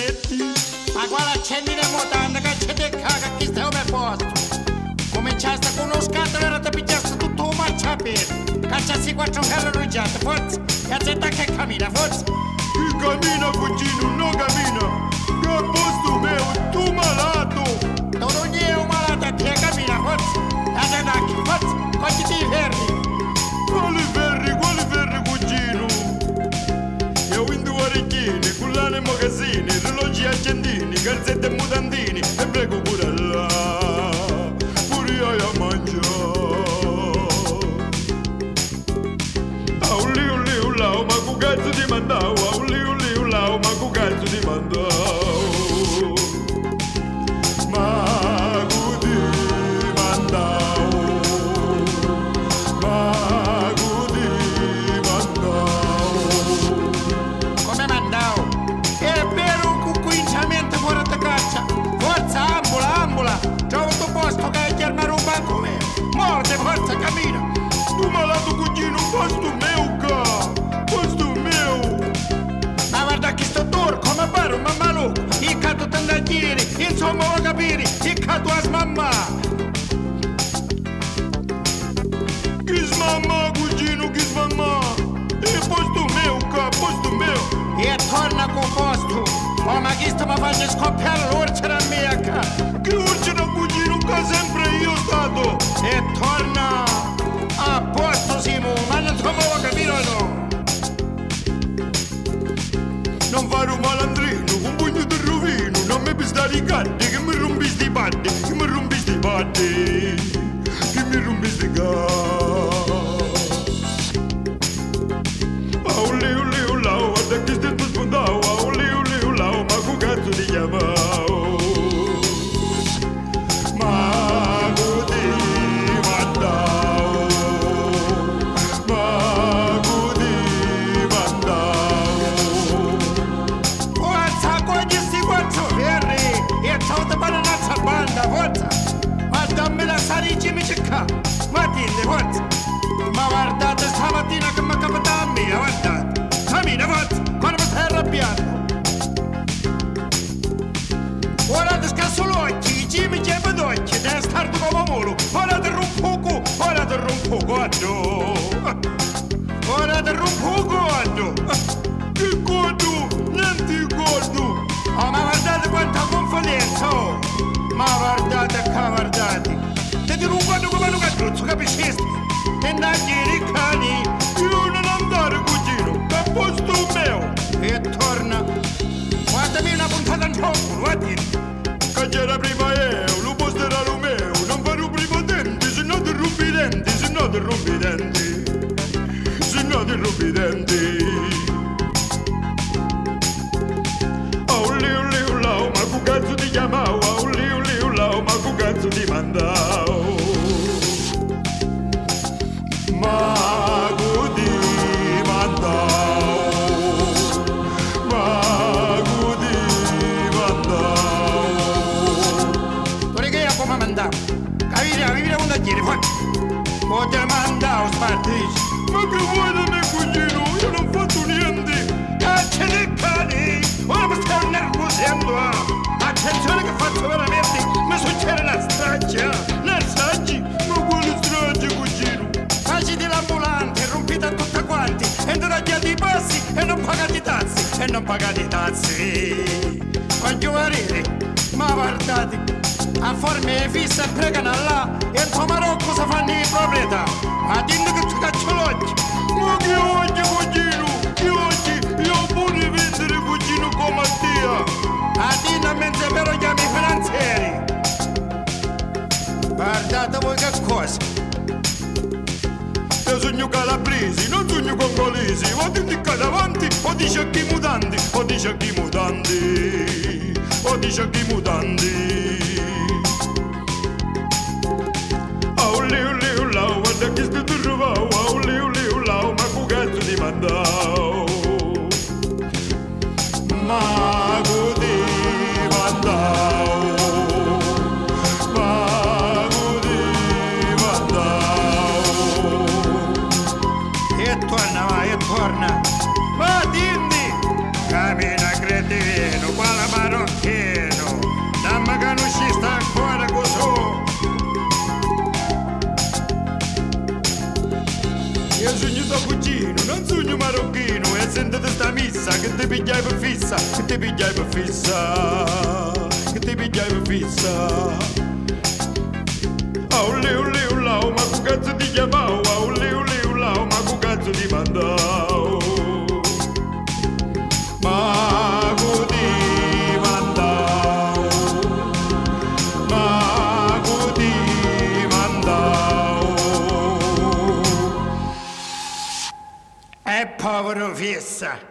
metti? Ma quale accendi le mutande che c'è di caga che stai come posto? Cominciaste con uno scatolo e ti pigliaste tutto un marciapiede. Cacciassi 4 ferro rugiate, forza. E azzetta che cammina, forza. Chi cammina, cugino, non cammina. Che a posto mio, tu malato. Tu non è un malato a te, cammina, forza. E azzetta che, forza. Quanti ti ferri? Quali ferri, cugino? Io indo orecchini, cullane e magazzini, orologi accendini, calzette e mutandini. E prego pure là, pure io a mangiare. Liu lao, ma cu cazzo ti mandavo. Liu lao, ma cu cazzo ti mandavo. Ma cu ti mandavo. Ma cu ti mandavo. Come mandavo? È vero un cucquinciamento fuori da caccia. Forza, ambula. Trovo tu posto che è chiarmare un banco me. Morde, forza, cammina. Tu malato cugino, posto meu ca. Posto meu. Ma guarda che sto turco, come pare un mammalo. Il cato tandaglieri, insomma vuoi capire, il cato a smamma. Chi smamma cugino, chi smamma. E posto meu ca, posto meu. E torna con posto. Oh, ma chi sta mi facendo scoppiare l'orcera mia ca. Che urcina cugino, ca sempre io stato. E torna a posto Simo, ma non so vuoi capire o no? Non fare un malandrino, un pugno di rovino. Non mi pistare i gatti, che mi rompi sti patti. Che mi rompi sti patti. Che mi rompi sti gatti. Liu lao, guarda che stai spuntavo. Liu lao, ma cu cazzo ti chiamavo. Ma cu ti mandavo. Ma cu ti mandavo. Forza, cogli sti quattro ferri e tolta bananazza a banda, forza. Ma dammi la sarigi mi cicca, ma dille, forza. Ma guardate stamattina che mi è capitata a me, guardate. Cammina, forza, quando mi stai arrabbiando. Ora ti scasso l'occhio, i mi chiama d'occhio, devi stare come molo. Ora ti rompo guardo. Ora ti rompo guardo. Che godo, non ti godo. Oh, ma guardate quanta confidenza, oh! Ma guardate qua, guardate! Te ti rubato come un catruzzo, capisci? E nagli cani! Io non andare cugino, che è posto mio. E torna! Guardami una puntata in troppo, guardi! Che c'era prima io, lo posto era lo mio. Non farò prima denti, se no ti rompi i denti, se no ti rompi i denti. Se no ti rompi i denti. Liu lao, ma cu cazzo ti chiamavo. Liu lao, ma cu cazzo ti mandavo. Ma cu ti mandavo. Ma cu ti mandavo. Dove che io come mandavo? Capire un tagliere, forza! O te mandavo, spartisci! Ma che vuoi da me cugino? Io non ho fatto niente. Caccia di cani! Ora mi stai nervosendo, attenzione che faccio veramente, mi succede una strage, una strage? Ma quale strage, cugino? Faciti l'ambulante, rompite tutte quanti, e non raggiate i passi, e non pagate i tazzi, e non pagate i tazzi. Voglio vedere, ma guardate, a forme fisse e pregano là, e in Marocco si fanno i proprietà, ma dimmi che ti caccio l'occhio. Ma che oggi, cugino? Che oggi? Io pure vendere cugino come Mattia. A te non mi sembra chiami finanzieri. Guardate voi che cosa. Io sogno calabresi, non sogno congolesi. O ti dica davanti, o dice chi mutanti, o dice chi mutanti, o dice chi mutanti. Liu lao, guarda che sto ti trovavo. Liu lao, ma cu cazzo ti mandavo. Ma cu ti mandavo. Ma cu ti mandavo. E torna, vai, e torna. Ma dimmi, cammina cretino, quale ti pigliai per fissa, che ti pigliai per fissa, che ti pigliai per fissa. Oh leu leu lau, ma cu cazzo ti chiamavo, oh leu leu lau, ma cu cazzo ti mandavo. Ma cu ti mandavo, ma cu ti mandavo. Povero fissa.